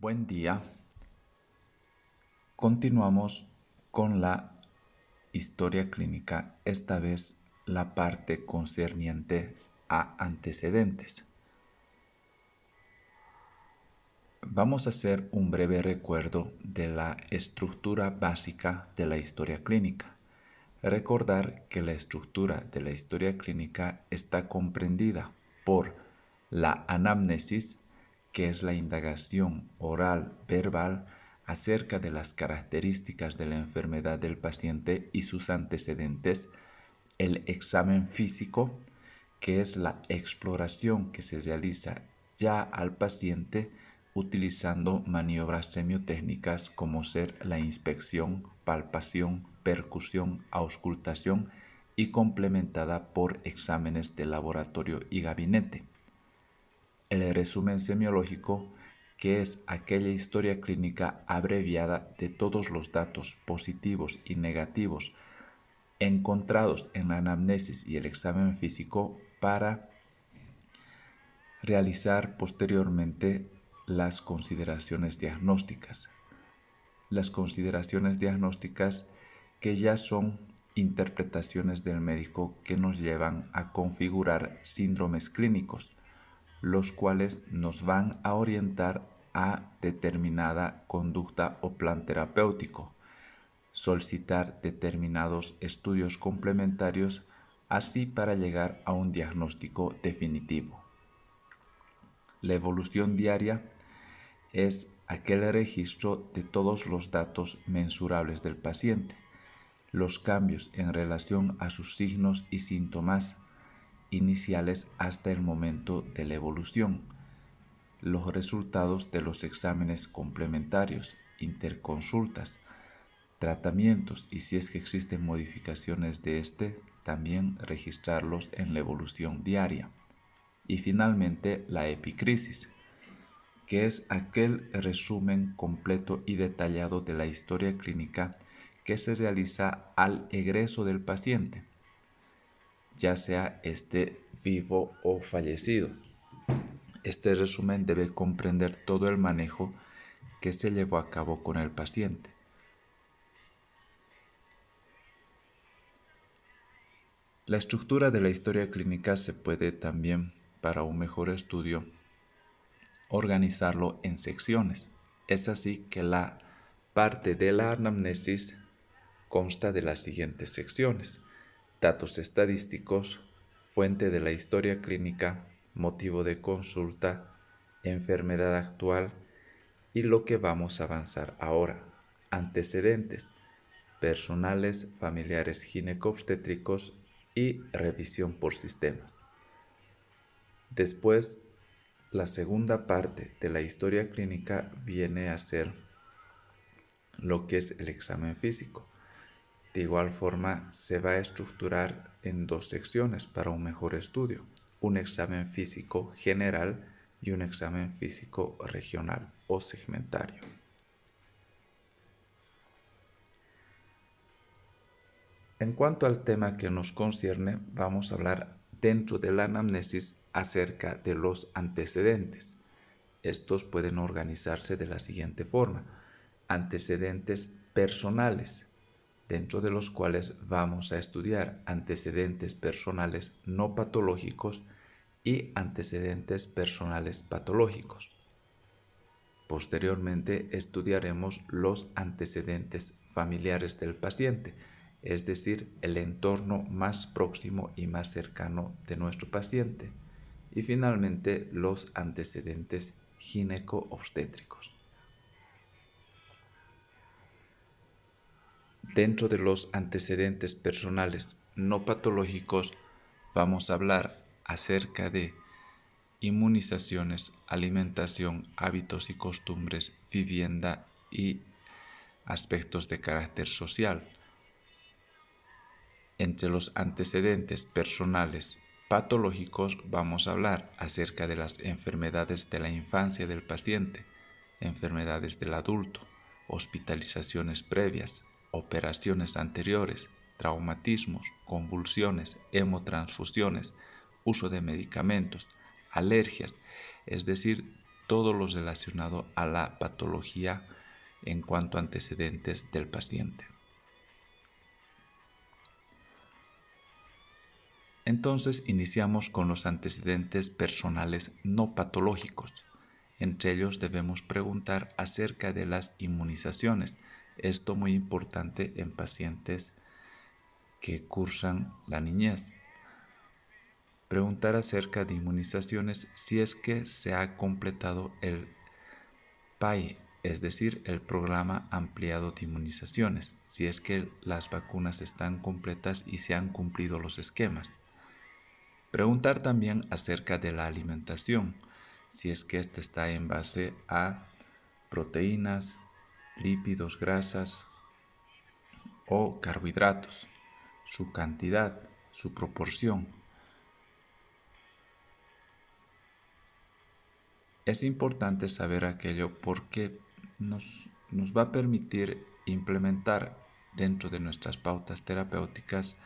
Buen día. Continuamos con la historia clínica, esta vez la parte concerniente a antecedentes. Vamos a hacer un breve recuerdo de la estructura básica de la historia clínica. Recordar que la estructura de la historia clínica está comprendida por la anamnesis, que es la indagación oral verbal acerca de las características de la enfermedad del paciente y sus antecedentes, el examen físico, que es la exploración que se realiza ya al paciente utilizando maniobras semiotécnicas como ser la inspección, palpación, percusión, auscultación y complementada por exámenes de laboratorio y gabinete. El resumen semiológico, que es aquella historia clínica abreviada de todos los datos positivos y negativos encontrados en la anamnesis y el examen físico para realizar posteriormente las consideraciones diagnósticas. Las consideraciones diagnósticas que ya son interpretaciones del médico que nos llevan a configurar síndromes clínicos, los cuales nos van a orientar a determinada conducta o plan terapéutico, solicitar determinados estudios complementarios, así para llegar a un diagnóstico definitivo. La evolución diaria es aquel registro de todos los datos mensurables del paciente, los cambios en relación a sus signos y síntomas iniciales hasta el momento de la evolución, los resultados de los exámenes complementarios, interconsultas, tratamientos y si es que existen modificaciones de también registrarlos en la evolución diaria. Y finalmente la epicrisis, que es aquel resumen completo y detallado de la historia clínica que se realiza al egreso del paciente, ya sea vivo o fallecido. Este resumen debe comprender todo el manejo que se llevó a cabo con el paciente. La estructura de la historia clínica se puede también, para un mejor estudio, organizarlo en secciones. Es así que la parte de la anamnesis consta de las siguientes secciones: datos estadísticos, fuente de la historia clínica, motivo de consulta, enfermedad actual y lo que vamos a avanzar ahora: antecedentes, personales, familiares ginecobstétricos y revisión por sistemas. Después, la segunda parte de la historia clínica viene a ser lo que es el examen físico. De igual forma, se va a estructurar en dos secciones para un mejor estudio: un examen físico general y un examen físico regional o segmentario. En cuanto al tema que nos concierne, vamos a hablar dentro de la anamnesis acerca de los antecedentes. Estos pueden organizarse de la siguiente forma: antecedentes personales, dentro de los cuales vamos a estudiar antecedentes personales no patológicos y antecedentes personales patológicos. Posteriormente estudiaremos los antecedentes familiares del paciente, es decir, el entorno más próximo y más cercano de nuestro paciente. Y finalmente los antecedentes gineco-obstétricos. Dentro de los antecedentes personales no patológicos vamos a hablar acerca de inmunizaciones, alimentación, hábitos y costumbres, vivienda y aspectos de carácter social. Entre los antecedentes personales patológicos vamos a hablar acerca de las enfermedades de la infancia del paciente, enfermedades del adulto, hospitalizaciones previas, operaciones anteriores, traumatismos, convulsiones, hemotransfusiones, uso de medicamentos, alergias, es decir, todo lo relacionado a la patología en cuanto a antecedentes del paciente. Entonces iniciamos con los antecedentes personales no patológicos. Entre ellos debemos preguntar acerca de las inmunizaciones. Esto muy importante en pacientes que cursan la niñez. Preguntar acerca de inmunizaciones si es que se ha completado el PAI, es decir, el programa ampliado de inmunizaciones, si es que las vacunas están completas y se han cumplido los esquemas. Preguntar también acerca de la alimentación, si es que ésta está en base a proteínas, lípidos, grasas o carbohidratos, su cantidad, su proporción. Es importante saber aquello porque nos va a permitir implementar dentro de nuestras pautas terapéuticas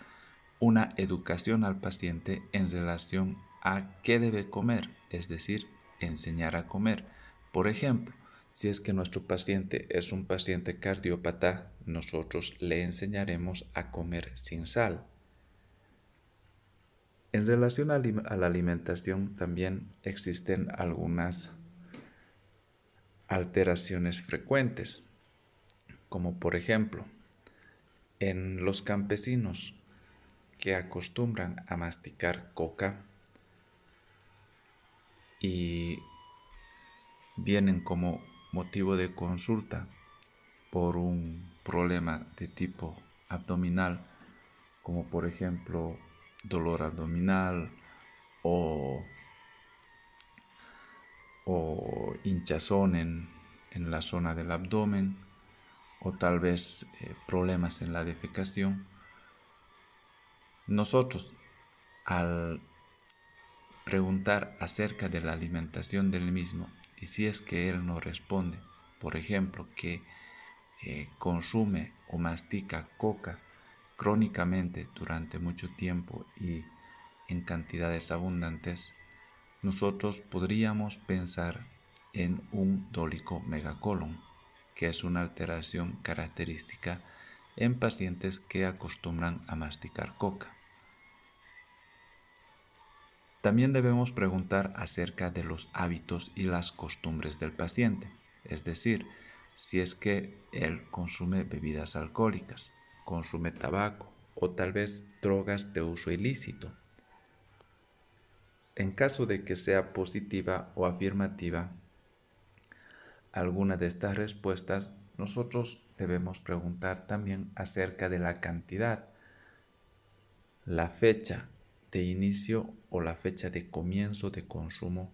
una educación al paciente en relación a qué debe comer, es decir, enseñar a comer. Por ejemplo, si es que nuestro paciente es un paciente cardiópata, nosotros le enseñaremos a comer sin sal. En relación a la alimentación también existen algunas alteraciones frecuentes, como por ejemplo, en los campesinos que acostumbran a masticar coca y vienen como motivo de consulta por un problema de tipo abdominal, como por ejemplo dolor abdominal o hinchazón en la zona del abdomen, o tal vez problemas en la defecación. Nosotros, al preguntar acerca de la alimentación del mismo, y si es que él no responde, por ejemplo, que consume o mastica coca crónicamente durante mucho tiempo y en cantidades abundantes, nosotros podríamos pensar en un dólico megacolon, que es una alteración característica en pacientes que acostumbran a masticar coca. También debemos preguntar acerca de los hábitos y las costumbres del paciente, es decir, si es que él consume bebidas alcohólicas, consume tabaco o tal vez drogas de uso ilícito. En caso de que sea positiva o afirmativa alguna de estas respuestas, nosotros debemos preguntar también acerca de la cantidad, la fecha de inicio o la fecha de comienzo de consumo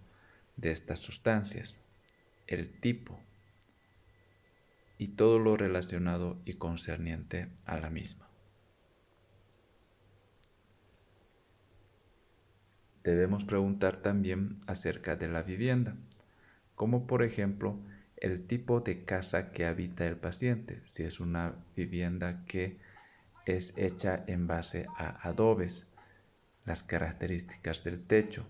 de estas sustancias, el tipo y todo lo relacionado y concerniente a la misma. Debemos preguntar también acerca de la vivienda, como por ejemplo el tipo de casa que habita el paciente, si es una vivienda que es hecha en base a adobes, las características del techo,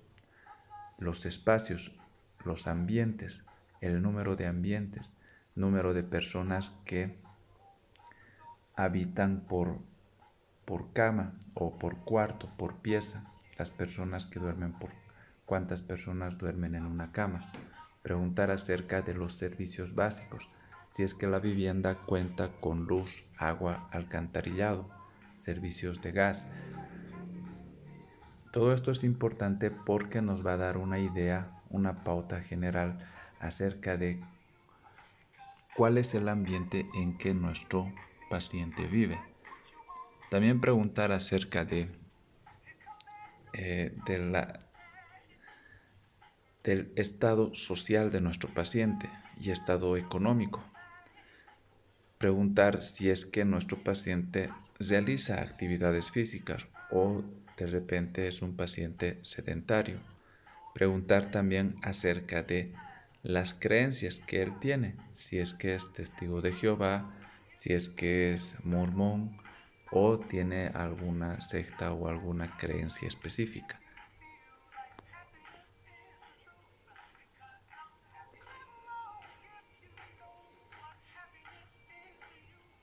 los espacios, los ambientes, el número de ambientes, número de personas que habitan por cama o por cuarto, por pieza, las personas que duermen cuántas personas duermen en una cama. Preguntar acerca de los servicios básicos, si es que la vivienda cuenta con luz, agua, alcantarillado, servicios de gas. Todo esto es importante porque nos va a dar una idea, una pauta general acerca de cuál es el ambiente en que nuestro paciente vive. También preguntar acerca del estado social de nuestro paciente y estado económico. Preguntar si es que nuestro paciente realiza actividades físicas o de repente es un paciente sedentario. Preguntar también acerca de las creencias que él tiene, si es que es testigo de Jehová, si es que es mormón o tiene alguna secta o alguna creencia específica.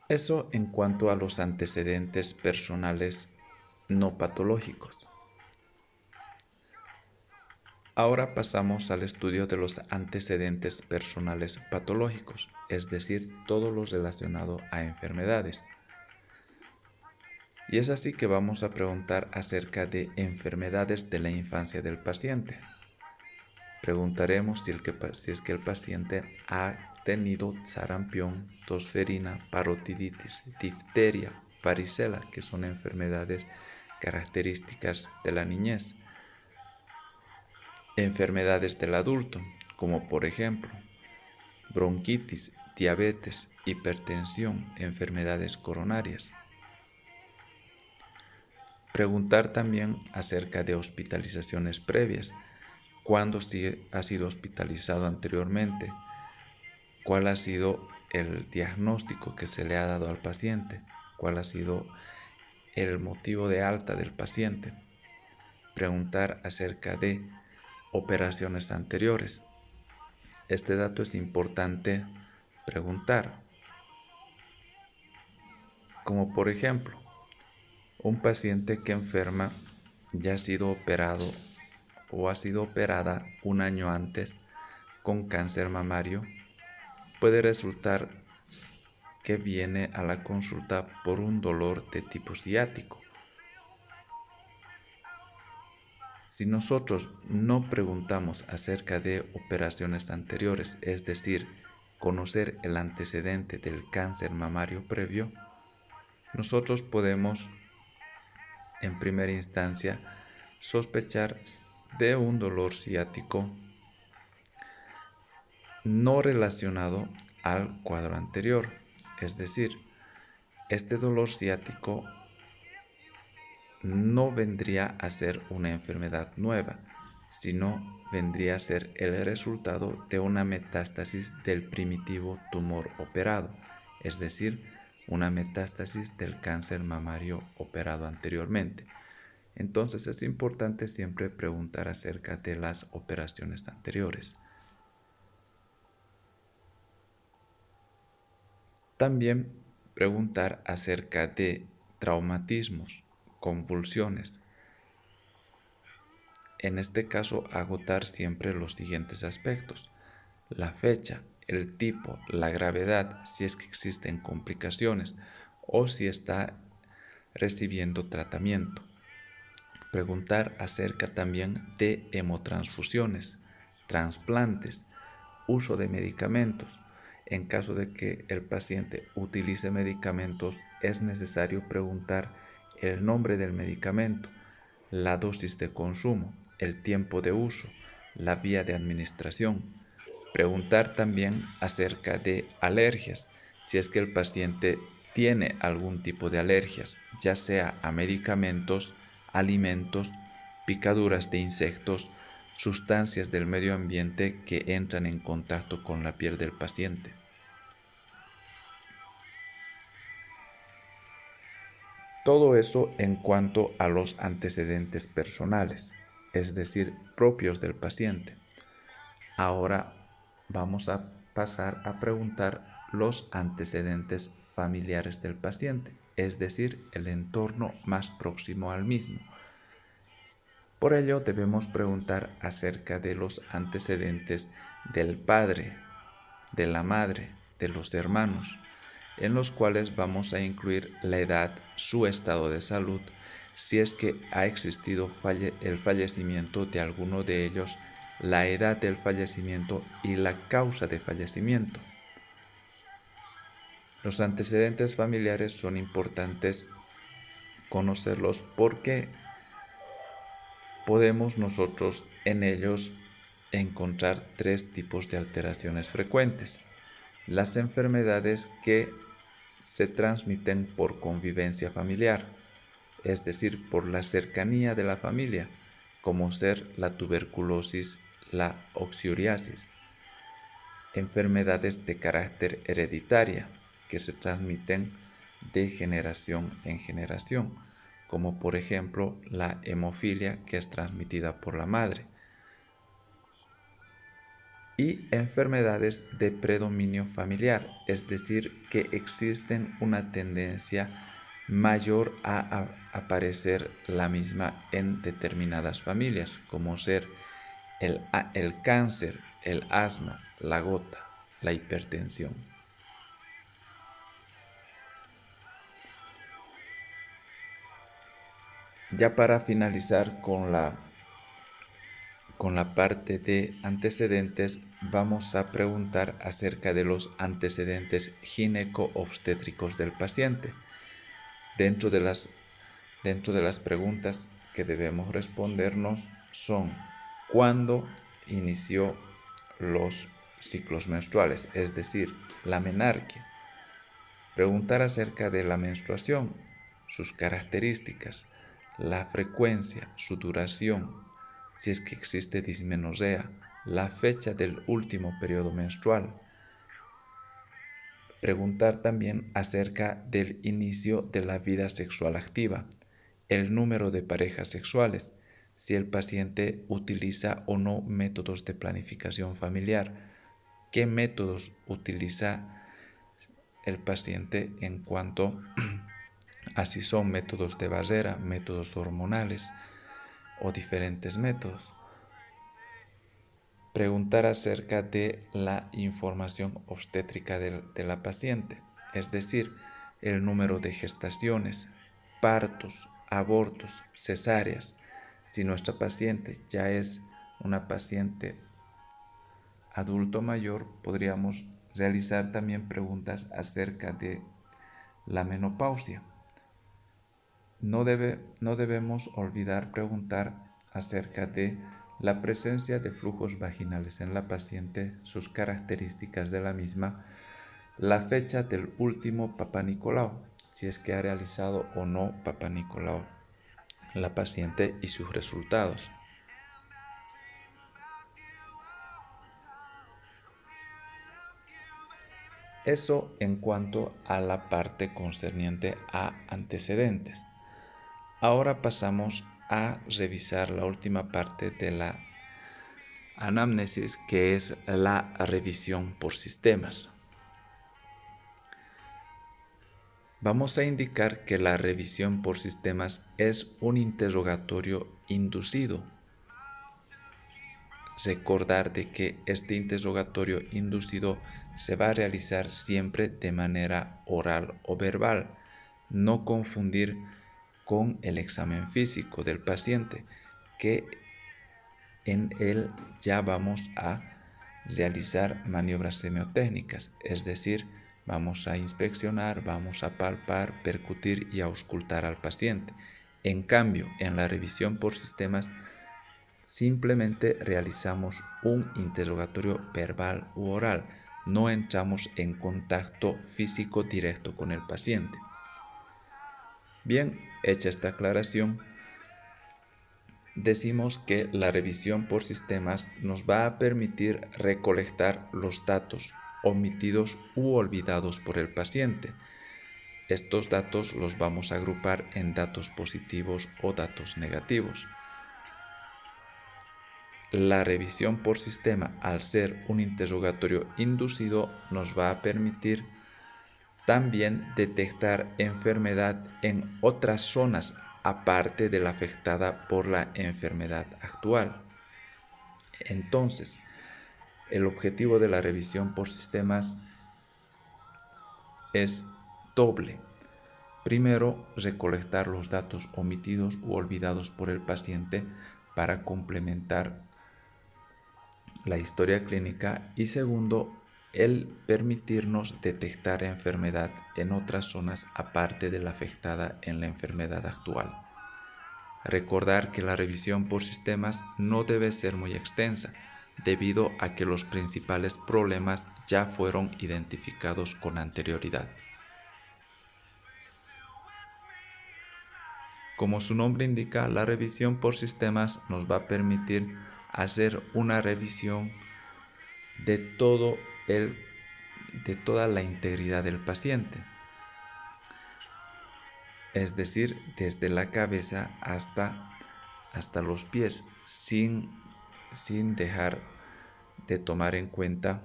Eso en cuanto a los antecedentes personales no patológicos. Ahora pasamos al estudio de los antecedentes personales patológicos, es decir, todo lo relacionado a enfermedades. Y es así que vamos a preguntar acerca de enfermedades de la infancia del paciente. Preguntaremos si es que el paciente ha tenido sarampión, tosferina, parotiditis, difteria, varicela, que son enfermedades características de la niñez. Enfermedades del adulto, como por ejemplo bronquitis, diabetes, hipertensión, enfermedades coronarias. Preguntar también acerca de hospitalizaciones previas, cuándo ha sido hospitalizado anteriormente, cuál ha sido el diagnóstico que se le ha dado al paciente, cuál ha sido el motivo de alta del paciente. Preguntar acerca de operaciones anteriores. Este dato es importante preguntar, como por ejemplo, un paciente que enferma ya ha sido operado o ha sido operada un año antes con cáncer mamario, puede resultar que viene a la consulta por un dolor de tipo ciático. Si nosotros no preguntamos acerca de operaciones anteriores, es decir, conocer el antecedente del cáncer mamario previo, nosotros podemos, en primera instancia, sospechar de un dolor ciático no relacionado al cuadro anterior. Es decir, este dolor ciático no vendría a ser una enfermedad nueva, sino vendría a ser el resultado de una metástasis del primitivo tumor operado, es decir, una metástasis del cáncer mamario operado anteriormente. Entonces es importante siempre preguntar acerca de las operaciones anteriores. También preguntar acerca de traumatismos, convulsiones. En este caso, agotar siempre los siguientes aspectos: la fecha, el tipo, la gravedad, si es que existen complicaciones o si está recibiendo tratamiento. Preguntar acerca también de hemotransfusiones, trasplantes, uso de medicamentos. En caso de que el paciente utilice medicamentos, es necesario preguntar el nombre del medicamento, la dosis de consumo, el tiempo de uso, la vía de administración. Preguntar también acerca de alergias, si es que el paciente tiene algún tipo de alergias, ya sea a medicamentos, alimentos, picaduras de insectos, sustancias del medio ambiente que entran en contacto con la piel del paciente. Todo eso en cuanto a los antecedentes personales, es decir, propios del paciente. Ahora vamos a pasar a preguntar los antecedentes familiares del paciente, es decir, el entorno más próximo al mismo. Por ello debemos preguntar acerca de los antecedentes del padre, de la madre, de los hermanos, en los cuales vamos a incluir la edad, su estado de salud, si es que ha existido el fallecimiento de alguno de ellos, la edad del fallecimiento y la causa de fallecimiento. Los antecedentes familiares son importantes conocerlos porque podemos nosotros en ellos encontrar tres tipos de alteraciones frecuentes: las enfermedades que se transmiten por convivencia familiar, es decir, por la cercanía de la familia, como ser la tuberculosis, la oxoriasis; enfermedades de carácter hereditaria que se transmiten de generación en generación, como por ejemplo la hemofilia, que es transmitida por la madre; y enfermedades de predominio familiar, es decir, que existen una tendencia mayor a aparecer la misma en determinadas familias, como ser el cáncer, el asma, la gota, la hipertensión. Ya para finalizar con la parte de antecedentes, vamos a preguntar acerca de los antecedentes gineco-obstétricos del paciente. Dentro de las preguntas que debemos respondernos son: ¿cuándo inició los ciclos menstruales? Es decir, la menarquia. Preguntar acerca de la menstruación, sus características, la frecuencia, su duración, si es que existe dismenorrea, la fecha del último periodo menstrual. Preguntar también acerca del inicio de la vida sexual activa, el número de parejas sexuales, si el paciente utiliza o no métodos de planificación familiar, qué métodos utiliza el paciente en cuanto a si son métodos de barrera, métodos hormonales o diferentes métodos. Preguntar acerca de la información obstétrica de la paciente, es decir, el número de gestaciones, partos, abortos, cesáreas. Si nuestra paciente ya es una paciente adulto mayor, podríamos realizar también preguntas acerca de la menopausia. No debemos olvidar preguntar acerca de la presencia de flujos vaginales en la paciente, sus características de la misma, la fecha del último Papá Nicolau, si es que ha realizado o no Papá Nicolau la paciente y sus resultados. Eso en cuanto a la parte concerniente a antecedentes. Ahora pasamos a revisar la última parte de la anamnesis, que es la revisión por sistemas. Vamos a indicar que la revisión por sistemas es un interrogatorio inducido. Recordar de que este interrogatorio inducido se va a realizar siempre de manera oral o verbal. No confundir con el examen físico del paciente, que en él ya vamos a realizar maniobras semiotécnicas, es decir, vamos a inspeccionar, vamos a palpar, percutir y auscultar al paciente. En cambio, en la revisión por sistemas, simplemente realizamos un interrogatorio verbal u oral, no entramos en contacto físico directo con el paciente. Bien, hecha esta aclaración, decimos que la revisión por sistemas nos va a permitir recolectar los datos omitidos u olvidados por el paciente. Estos datos los vamos a agrupar en datos positivos o datos negativos. La revisión por sistema, al ser un interrogatorio inducido, nos va a permitir también detectar enfermedad en otras zonas aparte de la afectada por la enfermedad actual. Entonces, el objetivo de la revisión por sistemas es doble. Primero, recolectar los datos omitidos u olvidados por el paciente para complementar la historia clínica, y segundo, el permitirnos detectar enfermedad en otras zonas aparte de la afectada en la enfermedad actual. Recordar que la revisión por sistemas no debe ser muy extensa, debido a que los principales problemas ya fueron identificados con anterioridad. Como su nombre indica, la revisión por sistemas nos va a permitir hacer una revisión de toda la integridad del paciente, es decir, desde la cabeza hasta los pies, sin dejar de tomar en cuenta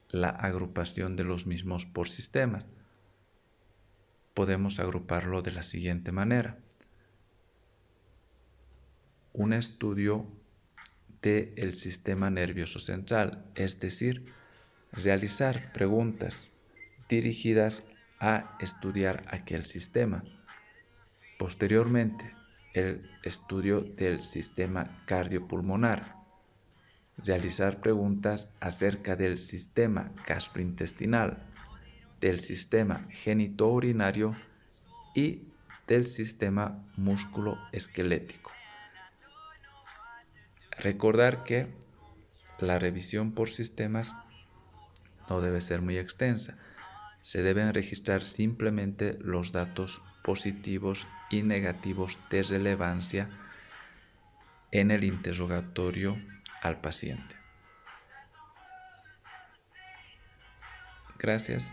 la agrupación de los mismos por sistemas. Podemos agruparlo de la siguiente manera. Un estudio del sistema nervioso central, es decir, realizar preguntas dirigidas a estudiar aquel sistema. Posteriormente, el estudio del sistema cardiopulmonar, realizar preguntas acerca del sistema gastrointestinal, del sistema genitourinario y del sistema músculo-esquelético. Recordar que la revisión por sistemas no debe ser muy extensa. Se deben registrar simplemente los datos positivos y negativos de relevancia en el interrogatorio al paciente. Gracias.